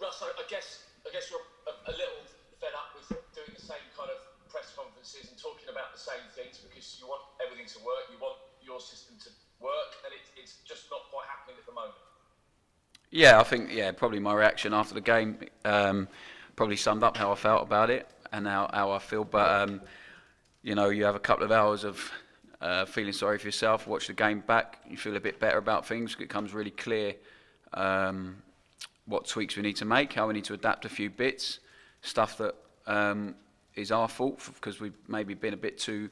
Russ, I guess you're a little fed up with doing the same kind of press conferences and talking about the same things because you want everything to work, you want your system to work, and it's just not quite happening at the moment. Yeah, I think probably my reaction after the game probably summed up how I felt about it and how I feel. But you have a couple of hours of feeling sorry for yourself. Watch the game back, you feel a bit better about things. It becomes really clear what tweaks we need to make, how we need to adapt a few bits, stuff that is our fault because we've maybe been the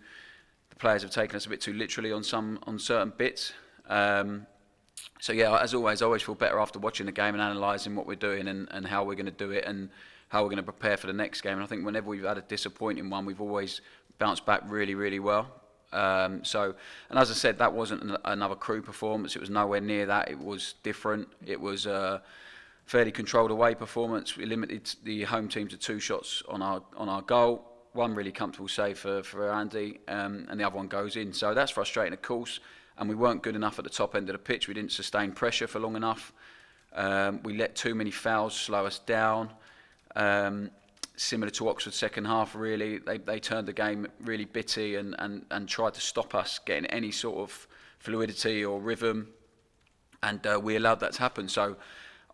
players have taken us a bit too literally on certain bits. So yeah, as always, I always feel better after watching the game and analysing what we're doing and how we're going to do it and how we're going to prepare for the next game. And I think whenever we've had a disappointing one, we've always bounced back really, really well. And as I said, that wasn't another Crew performance. It was nowhere near that. It was different. It was a fairly controlled away performance. We limited the home team to 2 shots on our goal. One really comfortable save for Andy, and the other one goes in. So that's frustrating, of course. And we weren't good enough at the top end of the pitch. We didn't sustain pressure for long enough. We let too many fouls slow us down. Similar to Oxford's second half, really. They turned the game really bitty and tried to stop us getting any sort of fluidity or rhythm. And we allowed that to happen. So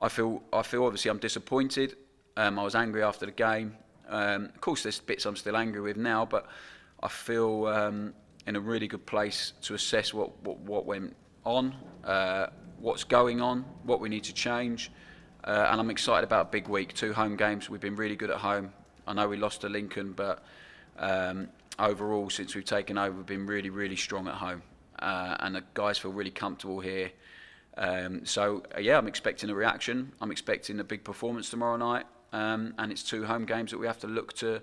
I feel obviously I'm disappointed. I was angry after the game. Of course, there's bits I'm still angry with now, but I feel in a really good place to assess what went on, what's going on, what we need to change. And I'm excited about a big week. 2 home games. We've been really good at home. I know we lost to Lincoln, but overall, since we've taken over, we've been really, really strong at home. And the guys feel really comfortable here. So I'm expecting a reaction. I'm expecting a big performance tomorrow night. And it's 2 home games that we have to look to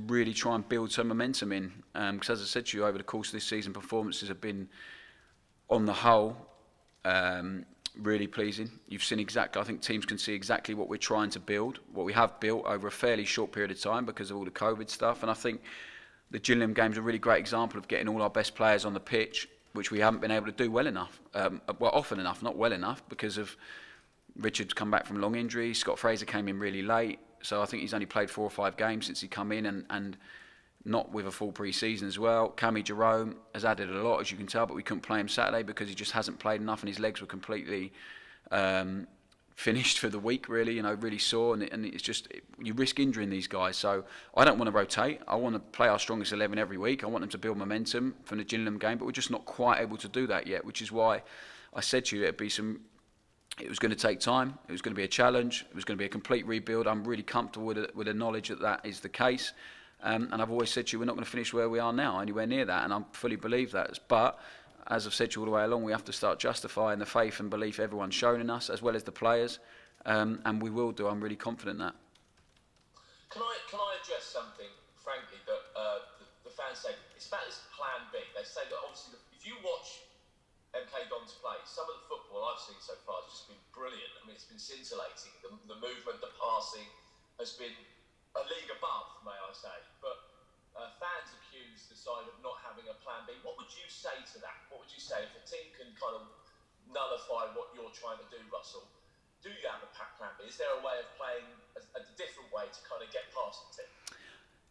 really try and build some momentum in. Because as I said to you, over the course of this season, performances have been, on the whole, really pleasing. You've seen I think teams can see exactly what we're trying to build, what we have built over a fairly short period of time because of all the COVID stuff. And I think the Gillingham game's a really great example of getting all our best players on the pitch, which we haven't been able to do well enough. Often enough, not well enough, because of Richard's come back from long injury. Scott Fraser came in really late. So I think he's only played 4 or 5 games since he come in and not with a full pre-season as well. Cammy Jerome has added a lot, as you can tell, but we couldn't play him Saturday because he just hasn't played enough and his legs were completely finished for the week, really, really sore. And it's just, you risk injuring these guys. So I don't want to rotate. I want to play our strongest 11 every week. I want them to build momentum from the Gillingham game, but we're just not quite able to do that yet, which is why I said to you it was going to take time, it was going to be a challenge, it was going to be a complete rebuild. I'm really comfortable with the knowledge that is the case. And I've always said to you, we're not going to finish where we are now, anywhere near that, and I fully believe that. But, as I've said to you all the way along, we have to start justifying the faith and belief everyone's shown in us, as well as the players, and we will do. I'm really confident in that. Can I address something, frankly, that the fans say? It's about this plan B. They say that obviously, if you watch MK Dons play, some of the football I've seen so far has just been brilliant. I mean, it's been scintillating. The movement, the passing has been a league above, may I say. But fans accuse the side of not having a plan B. What would you say to that? What would you say if a team can kind of nullify what you're trying to do, Russell? Do you have a plan B? Is there a way of playing a different way to kind of get past the team?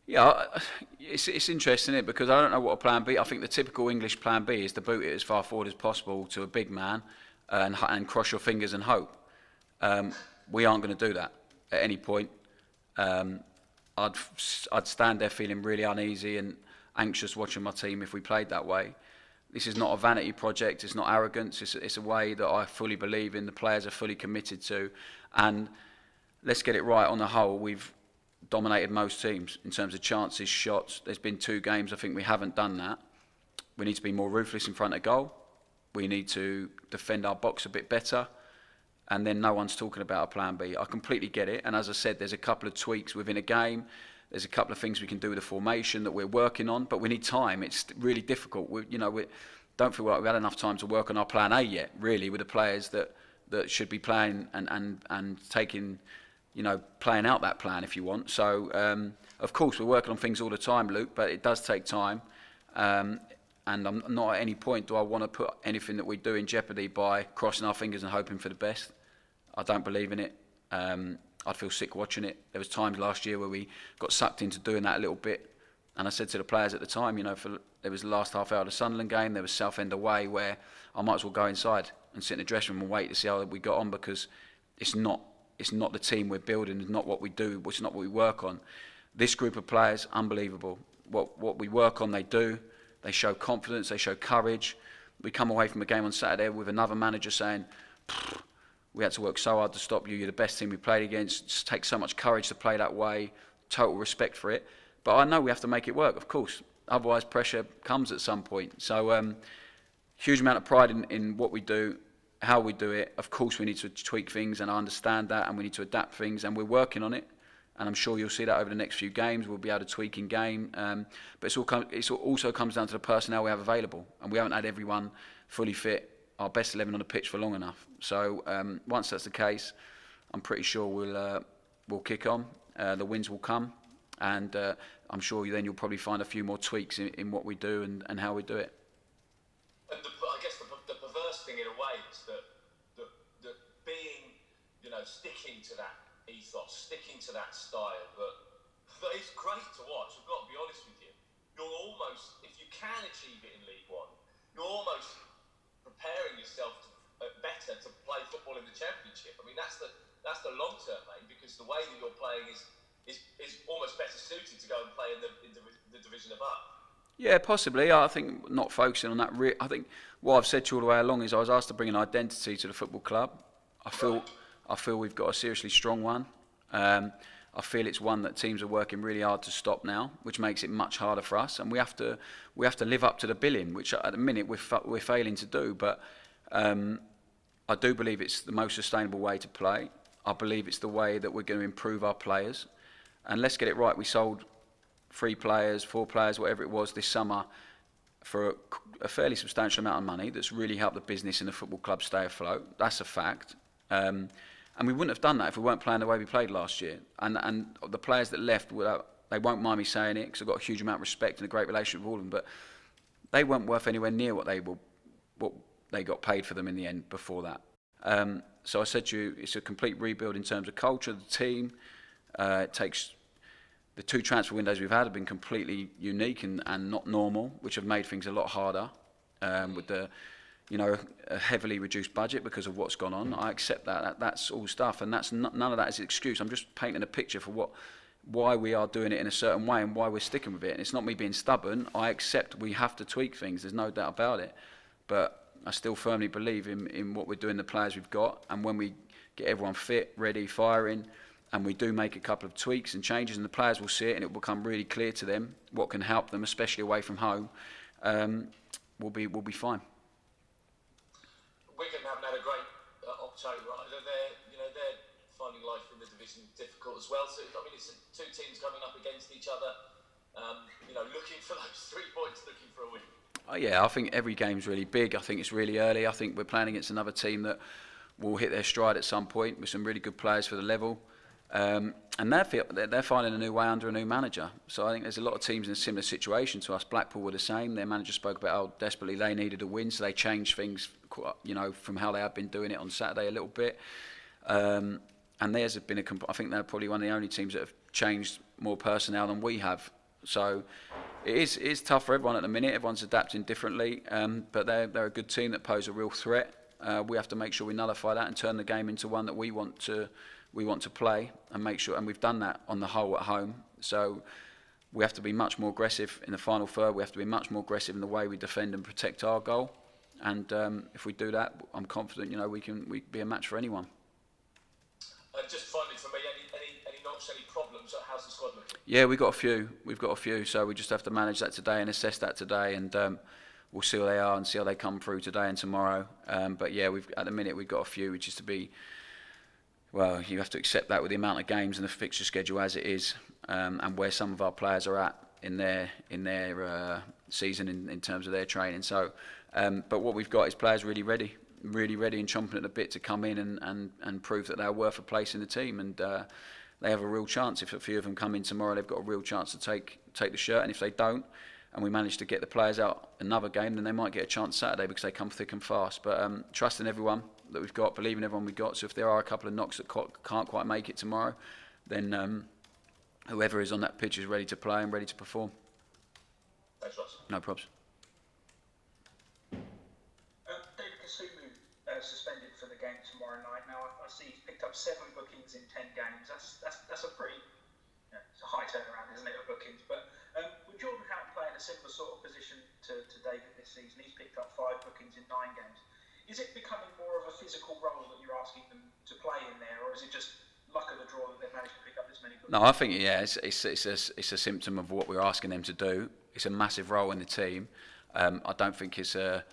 Yeah, it's interesting, isn't it? Because I don't know what a plan B. I think the typical English plan B is to boot it as far forward as possible to a big man and cross your fingers and hope. We aren't going to do that at any point. I'd stand there feeling really uneasy and anxious watching my team if we played that way. This is not a vanity project. It's not arrogance. It's a way that I fully believe in. The players are fully committed to, and let's get it right. On the whole, we've dominated most teams in terms of chances, shots. There's been 2 games I think we haven't done that. We need to be more ruthless in front of goal. We need to defend our box a bit better. And then no one's talking about a plan B. I completely get it. And as I said, there's a couple of tweaks within a game. There's a couple of things we can do with the formation that we're working on, but we need time. It's really difficult. We don't feel like we've had enough time to work on our plan A yet, really, with the players that should be playing and taking, playing out that plan if you want. So, of course, we're working on things all the time, Luke, but it does take time. And I'm not at any point do I want to put anything that we do in jeopardy by crossing our fingers and hoping for the best. I don't believe in it. I'd feel sick watching it. There was times last year where we got sucked into doing that a little bit. And I said to the players at the time, there was the last half hour of the Sunderland game, there was Southend away, where I might as well go inside and sit in the dressing room and wait to see how we got on, because it's not the team we're building, it's not what we do, it's not what we work on. This group of players, unbelievable. What we work on, they do. They show confidence, they show courage. We come away from a game on Saturday with another manager saying, we had to work so hard to stop you, you're the best team we played against. It just takes so much courage to play that way, total respect for it. But I know we have to make it work, of course. Otherwise, pressure comes at some point. So, huge amount of pride in what we do, how we do it. Of course, we need to tweak things, and I understand that, and we need to adapt things, and we're working on it. And I'm sure you'll see that over the next few games. We'll be able to tweak in game. But it also comes down to the personnel we have available. And we haven't had everyone fully fit, our best 11 on the pitch for long enough. So once that's the case, I'm pretty sure we'll kick on. The wins will come. And I'm sure then you'll probably find a few more tweaks in what we do and how we do it. And I guess the perverse thing in a way is that being, sticking to that ethos, sticking to that style, that it's great to watch. I've got to be honest with you. You're almost, if you can achieve it in League One, you're almost preparing yourself better to play football in the Championship. I mean, that's the long term aim, because the way that you're playing is almost better suited to go and play in the division above. Yeah, possibly. I think not focusing on that. I think what I've said to you all the way along is I was asked to bring an identity to the football club. I feel we've got a seriously strong one. I feel it's one that teams are working really hard to stop now, which makes it much harder for us. And we have to live up to the billing, which at the minute we're failing to do. But I do believe it's the most sustainable way to play. I believe it's the way that we're going to improve our players. And let's get it right. We sold 3 players, 4 players, whatever it was this summer for a fairly substantial amount of money that's really helped the business and the football club stay afloat. That's a fact. And we wouldn't have done that if we weren't playing the way we played last year. And the players that left, they won't mind me saying it, because I've got a huge amount of respect and a great relationship with all of them, but they weren't worth anywhere near what they got paid for them in the end before that. So I said to you, it's a complete rebuild in terms of culture, the team. It takes the 2 transfer windows we've had have been completely unique and not normal, which have made things a lot harder with the a heavily reduced budget because of what's gone on. I accept that. That's all stuff, and that's none of that is an excuse. I'm just painting a picture for why we are doing it in a certain way and why we're sticking with it. And it's not me being stubborn. I accept we have to tweak things. There's no doubt about it. But I still firmly believe in what we're doing, the players we've got, and when we get everyone fit, ready, firing, and we do make a couple of tweaks and changes, and the players will see it, and it will become really clear to them what can help them, especially away from home. We'll be fine. Wigan haven't had a great October either. They're finding life in the division difficult as well. So I mean, it's 2 teams coming up against each other. Looking for those 3 points, looking for a win. Yeah, I think every game's really big. I think it's really early. I think we're playing against another team that will hit their stride at some point with some really good players for the level. And they're finding a new way under a new manager. So I think there's a lot of teams in a similar situation to us. Blackpool were the same. Their manager spoke about how desperately they needed a win, so they changed things, from how they have been doing it on Saturday a little bit. And theirs have been I think they're probably one of the only teams that have changed more personnel than we have. So it is tough for everyone at the minute. Everyone's adapting differently, but they're a good team that pose a real threat. We have to make sure we nullify that and turn the game into one that we want to play and make sure, and we've done that on the whole at home. So we have to be much more aggressive in the final third. We have to be much more aggressive in the way we defend and protect our goal. And if we do that, I'm confident we can be a match for anyone. Just finally for me, any knocks, any problems? How's the squad looking? Yeah, we've got a few. So we just have to manage that today and assess that today, and we'll see where they are and see how they come through today and tomorrow. But yeah, at the minute we've got a few, which is to be. Well, you have to accept that with the amount of games and the fixture schedule as it is, and where some of our players are at in their season in terms of their training. So, but what we've got is players really ready and chomping at the bit to come in and prove that they're worth a place in the team. And they have a real chance. If a few of them come in tomorrow, they've got a real chance to take the shirt. And if they don't, and we manage to get the players out another game, then they might get a chance Saturday because they come thick and fast. But trusting everyone. that we've got, believe in everyone we've got. So if there are a couple of knocks that can't quite make it tomorrow, then whoever is on that pitch is ready to play and ready to perform. Thanks, Ross. No problems. David Kasumu suspended for the game tomorrow night. Now I see he's picked up 7 bookings in 10 games. That's a pretty it's a high turnaround, isn't it, of bookings? But with Jordan Houghton playing a similar sort of position to David this season, he's picked up 5 bookings in 9 games. Is it becoming more of a physical role that you're asking them to play in there, or is it just luck of the draw that they've managed to pick up this many bookings? No, I think it's a symptom of what we're asking them to do. It's a massive role in the team. I don't think it's an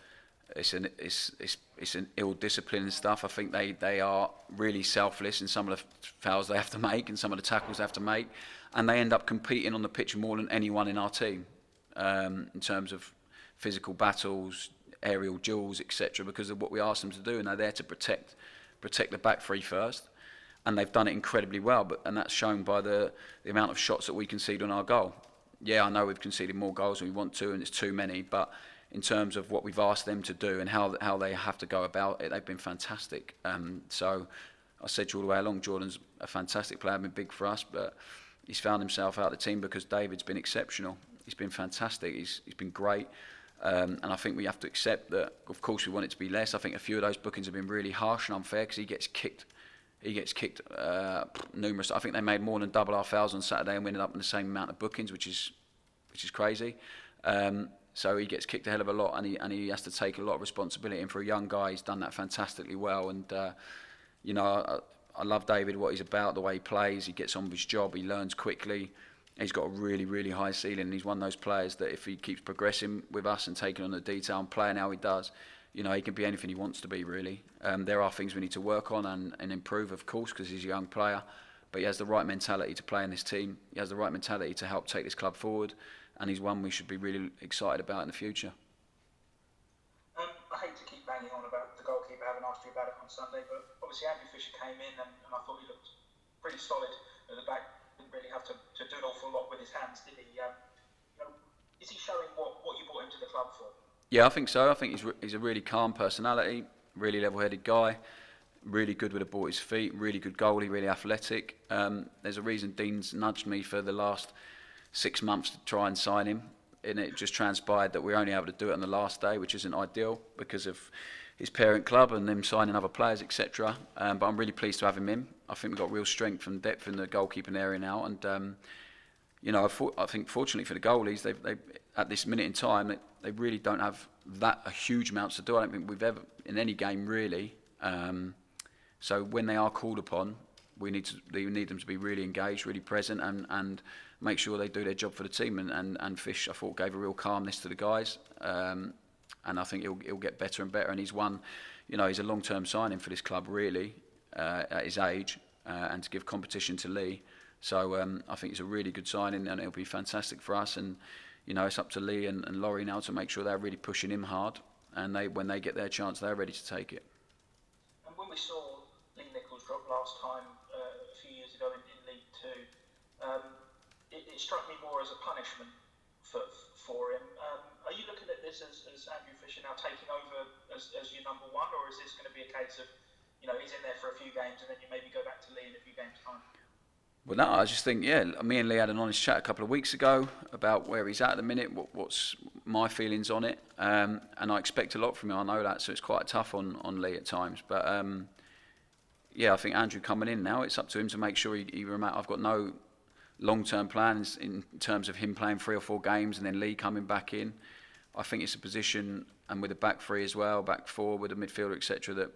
ill discipline and stuff. I think they are really selfless in some of the fouls they have to make and some of the tackles they have to make, and they end up competing on the pitch more than anyone in our team in terms of physical battles, aerial duels, etc. Because of what we ask them to do, and they're there to protect the back three first, and they've done it incredibly well. And that's shown by the amount of shots that we concede on our goal. Yeah, I know we've conceded more goals than we want to, and it's too many, but in terms of what we've asked them to do and how they have to go about it, they've been fantastic. So I said to you all the way along, Jordan's a fantastic player, been big for us, but he's found himself out of the team because David's been exceptional. He's been fantastic. He's been great. And I think we have to accept that, of course, we want it to be less. I think a few of those bookings have been really harsh and unfair because he gets kicked numerous. I think they made more than double our fouls on Saturday and we ended up in the same amount of bookings, which is crazy. So he gets kicked a hell of a lot, and he has to take a lot of responsibility. And for a young guy, he's done that fantastically well. And I love David, what he's about, the way he plays. He gets on with his job. He learns quickly. He's got a really, really high ceiling. And he's one of those players that if he keeps progressing with us and taking on the detail and playing how he does, he can be anything he wants to be, really. There are things we need to work on and improve, of course, because he's a young player. But he has the right mentality to play in this team. He has the right mentality to help take this club forward. And he's one we should be really excited about in the future. I hate to keep banging on about the goalkeeper. I haven't asked you about it on Sunday, but obviously Andrew Fisher came in and I thought he looked pretty solid at the back. Didn't really have to do an awful lot with his hands, did he? Is he showing what you brought him to the club for? Yeah, I think so. I think he's a really calm personality, really level-headed guy, really good with the ball at his feet, really good goalie, really athletic. There's a reason Dean's nudged me for the last 6 months to try and sign him, and it just transpired that we were only able to do it on the last day, which isn't ideal because of his parent club and them signing other players, etc. But I'm really pleased to have him in. I think we've got real strength and depth in the goalkeeping area now, and I think fortunately for the goalies, they at this minute in time they really don't have a huge amounts to do. I don't think we've ever in any game really. So when they are called upon, we need them to be really engaged, really present, and make sure they do their job for the team. And Fish, I thought, gave a real calmness to the guys. And I think he'll get better and better. And he's he's a long-term signing for this club, really, at his age, and to give competition to Lee. So I think it's a really good signing, and it'll be fantastic for us. And it's up to Lee and Laurie now to make sure they're really pushing him hard. And when they get their chance, they're ready to take it. And when we saw Lee Nichols drop last time a few years ago in League Two, it struck me more as a punishment for him. Are you looking at this as Andrew Fisher now taking over as your number one, or is this going to be a case of he's in there for a few games and then you maybe go back to Lee in a few games' time? Well, no, I just think, me and Lee had an honest chat a couple of weeks ago about where he's at the minute, what's my feelings on it, and I expect a lot from him, I know that, so it's quite tough on Lee at times, but I think Andrew coming in now, it's up to him to make sure he I've got no long-term plans in terms of him playing 3 or 4 games and then Lee coming back in. I think it's a position, and with a back three as well, back four with a midfielder, etc., that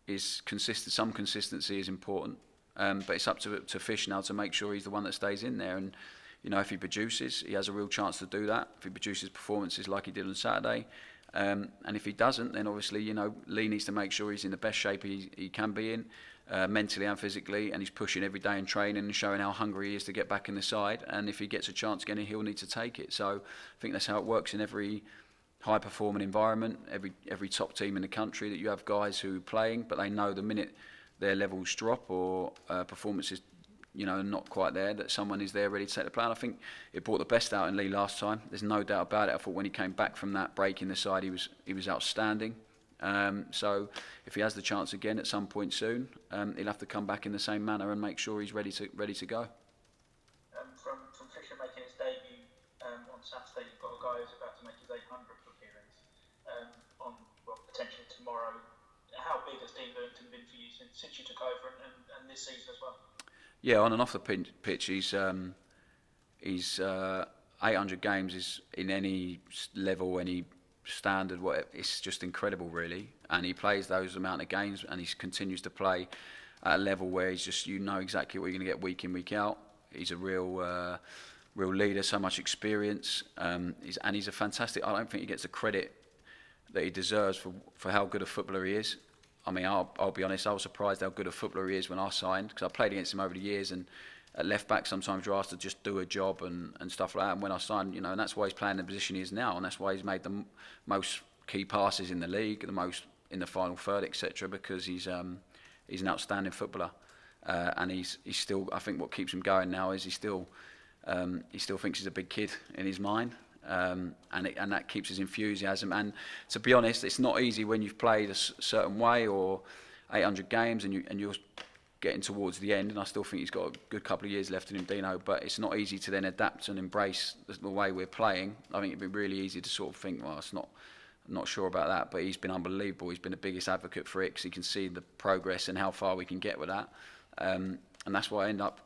is consistent. Some consistency is important. But it's up to Fish now to make sure he's the one that stays in there. And, if he produces, he has a real chance to do that. If he produces performances like he did on Saturday. And if he doesn't, then obviously, Lee needs to make sure he's in the best shape he can be in, mentally and physically. And he's pushing every day in training and showing how hungry he is to get back in the side. And if he gets a chance again, he'll need to take it. So I think that's how it works in every high-performing environment, every top team in the country, that you have guys who are playing, but they know the minute their levels drop or performances, not quite there, that someone is there ready to take the play. And I think it brought the best out in Lee last time. There's no doubt about it. I thought when he came back from that break in the side, he was outstanding. So if he has the chance again at some point soon, he'll have to come back in the same manner and make sure he's ready to go. From Fisher making his debut on Saturday, you've got a guy who's about to make his 800th appearance on potentially tomorrow. How big has Dean Lewington been for you since you took over and this season as well? Yeah, on and off the pitch, he's 800 games is in any level, any standard, whatever, it's just incredible, really. And he plays those amount of games, and he continues to play at a level where he's just, exactly what you're going to get week in, week out. He's a real leader, so much experience. He's a fantastic. I don't think he gets the credit that he deserves for how good a footballer he is. I mean, I'll be honest, I was surprised how good a footballer he is when I signed, because I played against him over the years, and at left back sometimes you're asked to just do a job and stuff like that. And when I signed, and that's why he's playing the position he is now, and that's why he's made the most key passes in the league, the most in the final third, etc. Because he's an outstanding footballer, and he's still. I think what keeps him going now is he still thinks he's a big kid in his mind. And that keeps his enthusiasm. And to be honest, it's not easy when you've played a certain way or 800 games and you're getting towards the end. And I still think he's got a good couple of years left in him, Dino. But it's not easy to then adapt and embrace the way we're playing. I think it'd be really easy to sort of think, well, I'm not sure about that. But he's been unbelievable. He's been the biggest advocate for it because he can see the progress and how far we can get with that. And that's why I end up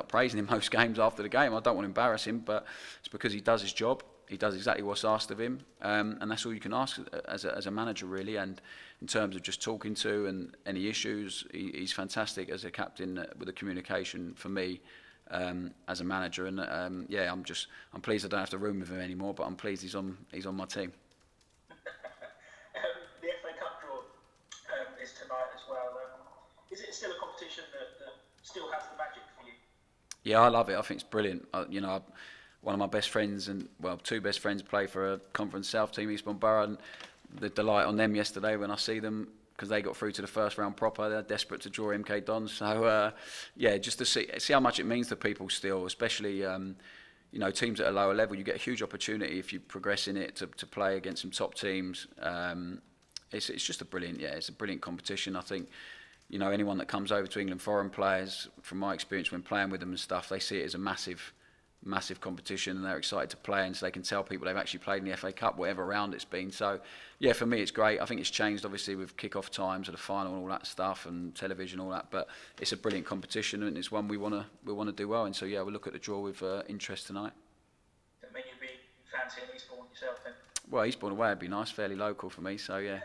praising him most games after the game. I don't want to embarrass him, but it's because he does his job. He does exactly what's asked of him, and that's all you can ask as a manager, really. And in terms of just talking to and any issues, he's fantastic as a captain with the communication for me as a manager. And I'm pleased I don't have to room with him anymore. But I'm pleased he's on my team. The FA Cup draw is tonight as well. Is it still a competition that still has the magic for you? Yeah, I love it. I think it's brilliant. One of my best friends two best friends play for a Conference South team, Eastbourne Borough, and the delight on them yesterday when I see them, because they got through to the first round proper. They're desperate to draw MK Dons. So just to see how much it means to people still, especially teams at a lower level. You get a huge opportunity if you progress in it to play against some top teams. It's just it's a brilliant competition. I think. Anyone that comes over to England, foreign players, from my experience when playing with them and stuff, they see it as a massive competition, and they're excited to play, and so they can tell people they've actually played in the FA Cup, whatever round it's been. So, yeah, for me it's great. I think it's changed, obviously, with kick-off times of the final and all that stuff, and television, all that. But it's a brilliant competition, and it's one we want to do well in. So, yeah, we'll look at the draw with interest tonight. Does that mean you'd be fancying Eastbourne yourself then? Well, Eastbourne away would be nice, fairly local for me. So, yeah.